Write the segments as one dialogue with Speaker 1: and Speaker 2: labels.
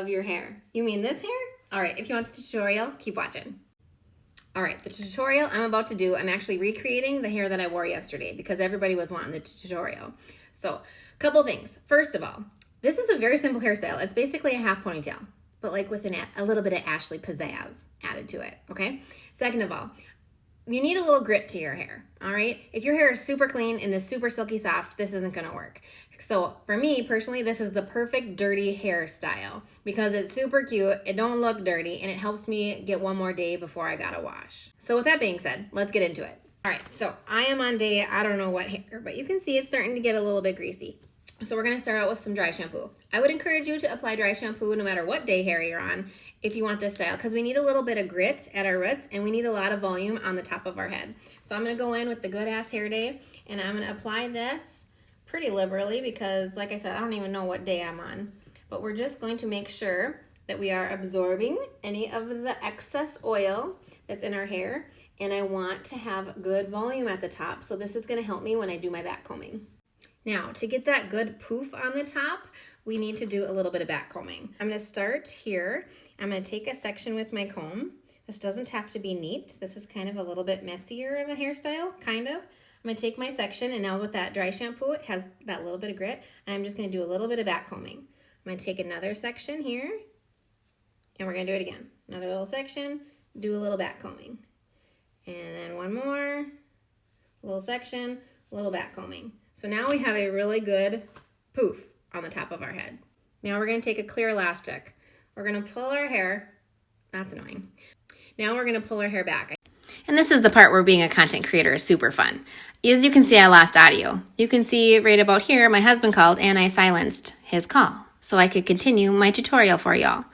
Speaker 1: of your hair. You mean this hair? All right, if you want the tutorial, keep watching. All right, the tutorial I'm about to do, I'm actually recreating the hair that I wore yesterday because everybody was wanting the tutorial. So, a couple things. First of all, this is a very simple hairstyle. It's basically a half ponytail, but like with a little bit of Ashley pizzazz added to it, okay? Second of all, you need a little grit to your hair, all right? If your hair is super clean and is super silky soft, this isn't gonna work. So for me personally, this is the perfect dirty hairstyle because it's super cute, it don't look dirty, and it helps me get one more day before I gotta wash. So with that being said, let's get into it. All right, so I am on day, I don't know what hair, but you can see it's starting to get a little bit greasy. So we're gonna start out with some dry shampoo. I would encourage you to apply dry shampoo no matter what day hair you're on if you want this style, because we need a little bit of grit at our roots and we need a lot of volume on the top of our head. So I'm gonna go in with the Good Ass Hair Day and I'm gonna apply this pretty liberally because, like I said, I don't even know what day I'm on. But we're just going to make sure that we are absorbing any of the excess oil that's in our hair, and I want to have good volume at the top, so this is gonna help me when I do my back combing. Now, to get that good poof on the top, we need to do a little bit of back combing. I'm gonna start here. I'm gonna take a section with my comb. This doesn't have to be neat. This is kind of a little bit messier of a hairstyle, kind of. I'm gonna take my section, and now with that dry shampoo, it has that little bit of grit, and I'm just gonna do a little bit of back combing. I'm gonna take another section here, and we're gonna do it again. Another little section, do a little back combing. And then one more, little section, little back combing. So now we have a really good poof on the top of our head. Now we're gonna take a clear elastic. We're gonna pull our hair, that's annoying. Now we're gonna pull our hair back. And this is the part where being a content creator is super fun. As you can see, I lost audio. You can see right about here, my husband called and I silenced his call so I could continue my tutorial for y'all.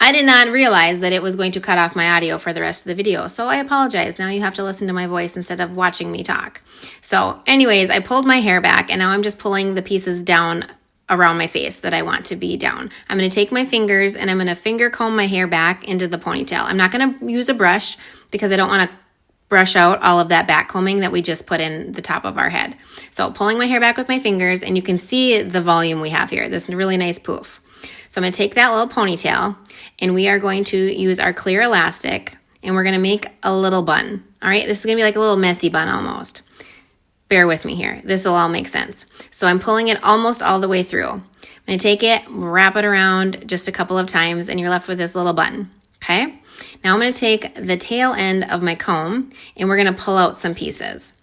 Speaker 1: I did not realize that it was going to cut off my audio for the rest of the video, so I apologize. Now you have to listen to my voice instead of watching me talk. So anyways, I pulled my hair back and now I'm just pulling the pieces down around my face that I want to be down. I'm going to take my fingers and I'm going to finger comb my hair back into the ponytail. I'm not going to use a brush because I don't want to brush out all of that back combing that we just put in the top of our head. So pulling my hair back with my fingers, and you can see the volume we have here, this really nice poof. So I'm going to take that little ponytail and we are going to use our clear elastic and we're going to make a little bun. All right, this is going to be like a little messy bun almost. Bear with me here. This will all make sense. So I'm pulling it almost all the way through. I'm going to take it, wrap it around just a couple of times, and you're left with this little bun. Okay? Now I'm going to take the tail end of my comb and we're going to pull out some pieces.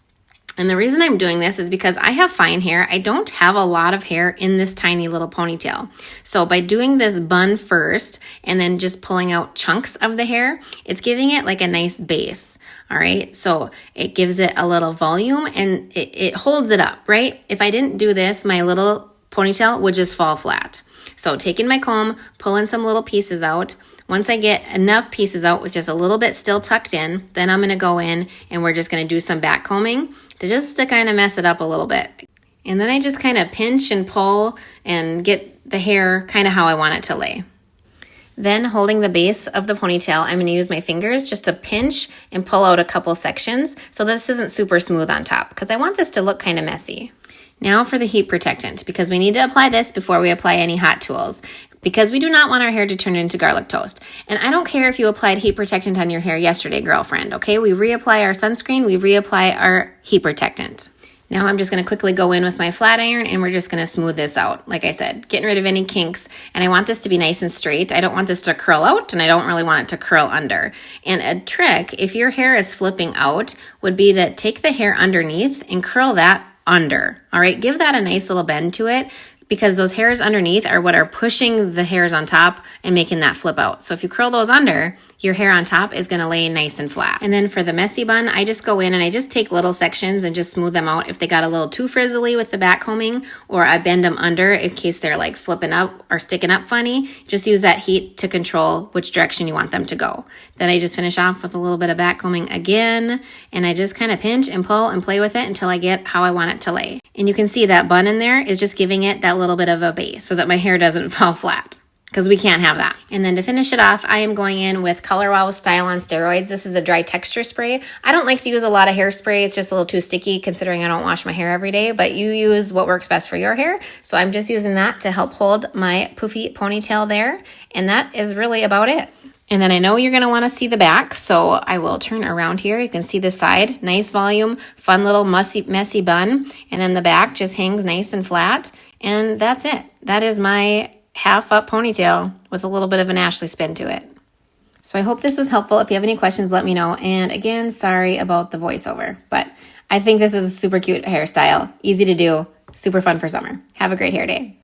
Speaker 1: And the reason I'm doing this is because I have fine hair. I don't have a lot of hair in this tiny little ponytail. So by doing this bun first and then just pulling out chunks of the hair, it's giving it like a nice base. All right, so it gives it a little volume and it holds it up, right? If I didn't do this, my little ponytail would just fall flat. So taking my comb, pulling some little pieces out. Once I get enough pieces out with just a little bit still tucked in, then I'm gonna go in and we're just gonna do some back combing to kind of mess it up a little bit. And then I just kind of pinch and pull and get the hair kind of how I want it to lay. Then holding the base of the ponytail, I'm going to use my fingers just to pinch and pull out a couple sections so this isn't super smooth on top because I want this to look kind of messy. Now for the heat protectant, because we need to apply this before we apply any hot tools because we do not want our hair to turn into garlic toast. And I don't care if you applied heat protectant on your hair yesterday, girlfriend, okay? We reapply our sunscreen, we reapply our heat protectant. Now I'm just going to quickly go in with my flat iron and we're just going to smooth this out. Like I said, getting rid of any kinks. And I want this to be nice and straight. I don't want this to curl out and I don't really want it to curl under. And a trick, if your hair is flipping out, would be to take the hair underneath and curl that under. All right, give that a nice little bend to it because those hairs underneath are what are pushing the hairs on top and making that flip out. So if you curl those under, your hair on top is gonna lay nice and flat. And then for the messy bun, I just go in and I just take little sections and just smooth them out if they got a little too frizzly with the back combing, or I bend them under in case they're like flipping up or sticking up funny. Just use that heat to control which direction you want them to go. Then I just finish off with a little bit of back combing again, and I just kind of pinch and pull and play with it until I get how I want it to lay. And you can see that bun in there is just giving it that little bit of a base so that my hair doesn't fall flat. because we can't have that. And then to finish it off, I am going in with Color Wow Style on steroids. This is a dry texture spray. I don't like to use a lot of hairspray. It's just a little too sticky considering I don't wash my hair every day, but you use what works best for your hair. So I'm just using that to help hold my poofy ponytail there. And that is really about it. And then I know you're going to want to see the back, so I will turn around here. You can see the side, nice volume, fun little messy bun. And then the back just hangs nice and flat. And that's it. That is my half up ponytail with a little bit of an Ashley spin to it. So I hope this was helpful. If you have any questions, let me know. And again, sorry about the voiceover, but I think this is a super cute hairstyle, easy to do, super fun for summer. Have a great hair day.